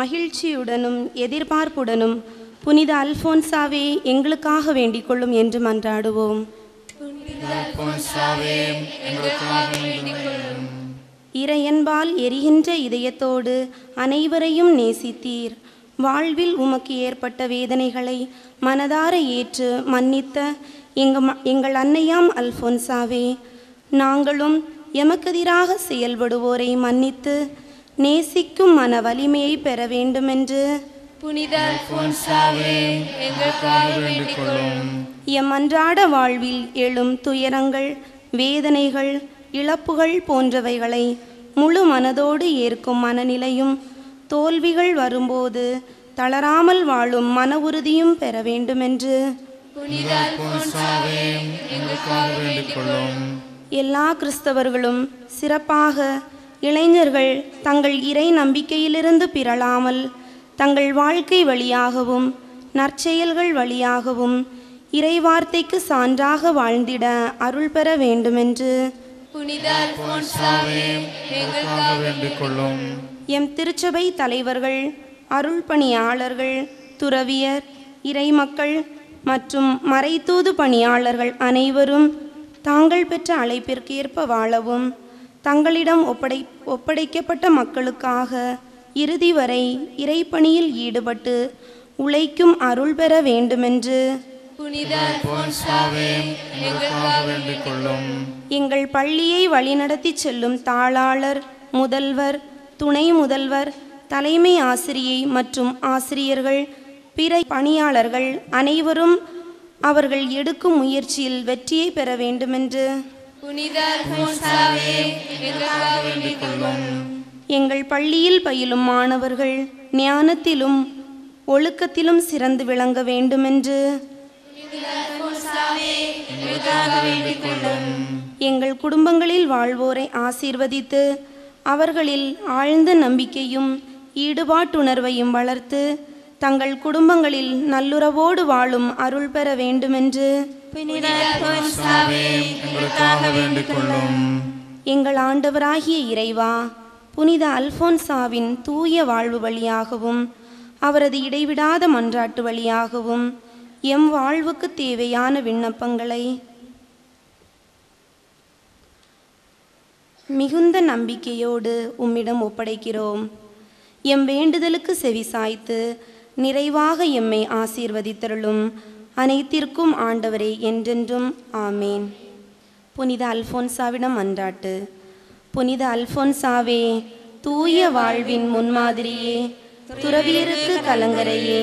மகிழ்ச்சியுடனும் எதிர்பார்ப்புடனும் புனித அல்போன்சாவே எங்களுக்காக வேண்டிக் கொள்ளும் என்று மன்றாடுவோம். இறையன்பால் எரிகின்ற இதயத்தோடு அனைவரையும் நேசித்தீர். வாழ்வில் உமக்கு ஏற்பட்ட வேதனைகளை மனதார ஏற்று மன்னித்த எங்கள் அன்னையாம் அல்போன்சாவே, நாங்களும் எமக்கெதிராக செயல்படுவோரை மன்னித்து நேசிக்கும் மன வலிமையை பெற வேண்டுமென்று புனித அல்போன்சாவே எங்களுக்காக வேண்டிக் கொள்ளும். எம் அன்றாட வாழ்வில் எழும் துயரங்கள், வேதனைகள், இழப்புகள் போன்றவைகளை முழு மனதோடு ஏற்கும் மனநிலையும், தோல்விகள் வரும்போது தளராமல் வாழும் மன உறுதியும் பெற வேண்டுமென்று புனித அல்போன்சாவே எங்களுக்காக வேண்டிக் கொள்ளும். எல்லா கிறிஸ்தவர்களும் சிறப்பாக இளைஞர்கள் தங்கள் இறை நம்பிக்கையிலிருந்து பிறழாமல் தங்கள் வாழ்க்கை வழியாகவும் நற்செயல்கள் வழியாகவும் இறைவார்த்தைக்கு சான்றாக வாழ்ந்திட அருள் பெற வேண்டுமென்று புனித அல்போன்சாவே எங்களுக்காக வேண்டிக் கொள்ளும். எம் திருச்சபை தலைவர்கள், அருள் பணியாளர்கள், துறவியர், இறைமக்கள் மற்றும் மறைத்தூது பணியாளர்கள் அனைவரும் தாங்கள் பெற்ற அழைப்பிற்கு ஏற்ப வாழவும், தங்களிடம் ஒப்படைக்கப்பட்ட மக்களுக்காக இறுதி வரை இறைப்பணியில் ஈடுபட்டு உழைக்கும் அருள் பெற வேண்டுமென்று புனித அல்போன்சாவே எங்களுக்காக வேண்டிக் கொள்ளும். எங்கள் பள்ளியை வழிநடத்தி செல்லும் தாளாளர், முதல்வர், துணை முதல்வர், தலைமை ஆசிரியை மற்றும் ஆசிரியர்கள், பிற பணியாளர்கள் அனைவரும் அவர்கள் எடுக்கும் முயற்சியில் வெற்றியை பெற வேண்டுமென்று புனித அல்போன்சாவே எங்களுக்காக வேண்டிக் கொள்ளும். எங்கள் பள்ளியில் பயிலும் மாணவர்கள் ஞானத்திலும் ஒழுக்கத்திலும் சிறந்து விளங்க வேண்டுமென்று எங்கள் குடும்பங்களில் வாழ்வோரை ஆசீர்வதித்து அவர்களில் ஆழ்ந்த நம்பிக்கையும் ஈடுபாட்டுணர்வையும் வளர்த்து தங்கள் குடும்பங்களில் நல்லுறவோடு வாழும் அருள் பெற வேண்டுமென்று எங்கள் ஆண்டவராகிய இறைவா, புனித அல்போன்சாவின் தூய வாழ்வு வழியாகவும் அவரது இடைவிடாத மன்றாட்டு வழியாகவும் எம் வாழ்வுக்கு தேவையான விண்ணப்பங்களை மிகுந்த நம்பிக்கையோடு உம்மிடம் ஒப்படைக்கிறோம். எம் வேண்டுதலுக்கு செவிசாய்த்து நிறைவாக எம்மை ஆசீர்வதித்தருளும். அனைத்திற்கும் ஆண்டவரே என்றென்றும் ஆமேன். புனித அல்போன்சாவிடம் மன்றாட்டு. புனித அல்போன்சாவே, தூய வாழ்வின் முன்மாதிரியே, துறவியருக்கு கலங்கரையே,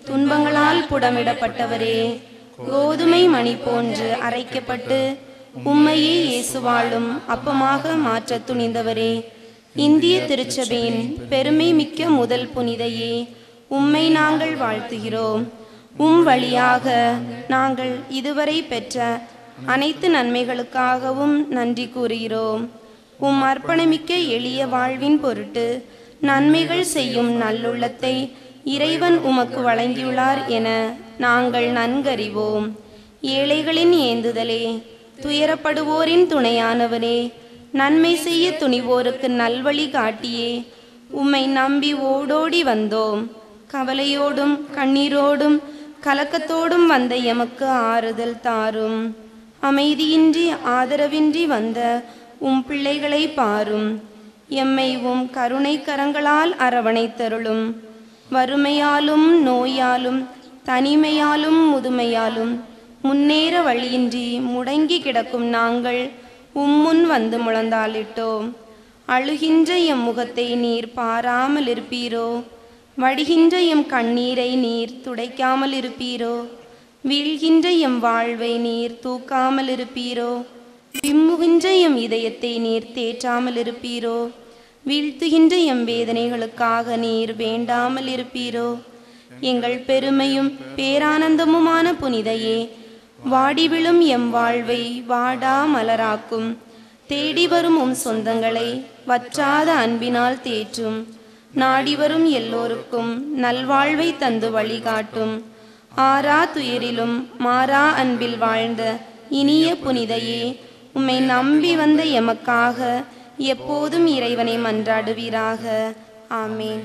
துன்பங்களால் புடமிடப்பட்டவரே, கோதுமை மணி போன்று அரைக்கப்பட்டு உம்மையே இயேசுவாளும் அப்பமாக மாற்ற துணிந்தவரே, இந்திய திருச்சபையின் பெருமை மிக்க முதல் புனிதையே, உம்மை நாங்கள் வாழ்த்துகிறோம். வழியாக நாங்கள் இதுவரை பெற்ற அனைத்து நன்மைகளுக்காகவும் நன்றி கூறுகிறோம். அர்ப்பணமிக்க எளிய வாழ்வின் பொருட்டு நன்மைகள் செய்யும் நல்லுள்ளத்தை இறைவன் உமக்கு வழங்கியுள்ளார் என நாங்கள் நன்கறிவோம். ஏழைகளின் ஏந்துதலே, துயரப்படுவோரின் துணையானவரே, நன்மை செய்ய துணிவோருக்கு நல்வழி காட்டியே, உம்மை நம்பி ஓடோடி வந்தோம். கவலையோடும் கண்ணீரோடும் கலக்கத்தோடும் வந்த எமக்கு ஆறுதல் தாரும். அமைதியின்றி ஆதரவின்றி வந்த பிள்ளைகளை பாரும். எம்மை கருணை கரங்களால் அரவணைத்தருளும். வறுமையாலும் நோயாலும் தனிமையாலும் முதுமையாலும் முன்னேற வழியின்றி முடங்கி கிடக்கும் நாங்கள் முன் வந்து முழந்தாளிட்டோம். அழுகின்ற எம் முகத்தை நீர் பாராமல் இருப்பீரோ? வடிகின்ற எம் கண்ணீரை நீர் துடைக்காமல் இருப்பீரோ? வீழ்கின்ற எம் வாழ்வை நீர் தூக்காமல் இருப்பீரோ? விம்முகின்ற எம் இதயத்தை நீர் தேற்றாமல் இருப்பீரோ? வீழ்த்துகின்ற எம் வேதனைகளுக்காக நீர் வேண்டாமல் இருப்பீரோ? எங்கள் பெருமையும் பேரானந்தமுமான புனிதையே, வாடி விழும் எம் வாழ்வை வாடா மலராக்கும். தேடி வரும் சொந்தங்களை வற்றாத அன்பினால் தேற்றும். நாடி வரும் எல்லோருக்கும் நல்வாழ்வை தந்து வழிகாட்டும். ஆறா துயரிலும் மாறா அன்பில் வாழ்ந்த இனிய புனிதையே, உம்மை நம்பி வந்த எமக்காக எப்போதும் இறைவனை மன்றாடுவீராக. ஆமேன்.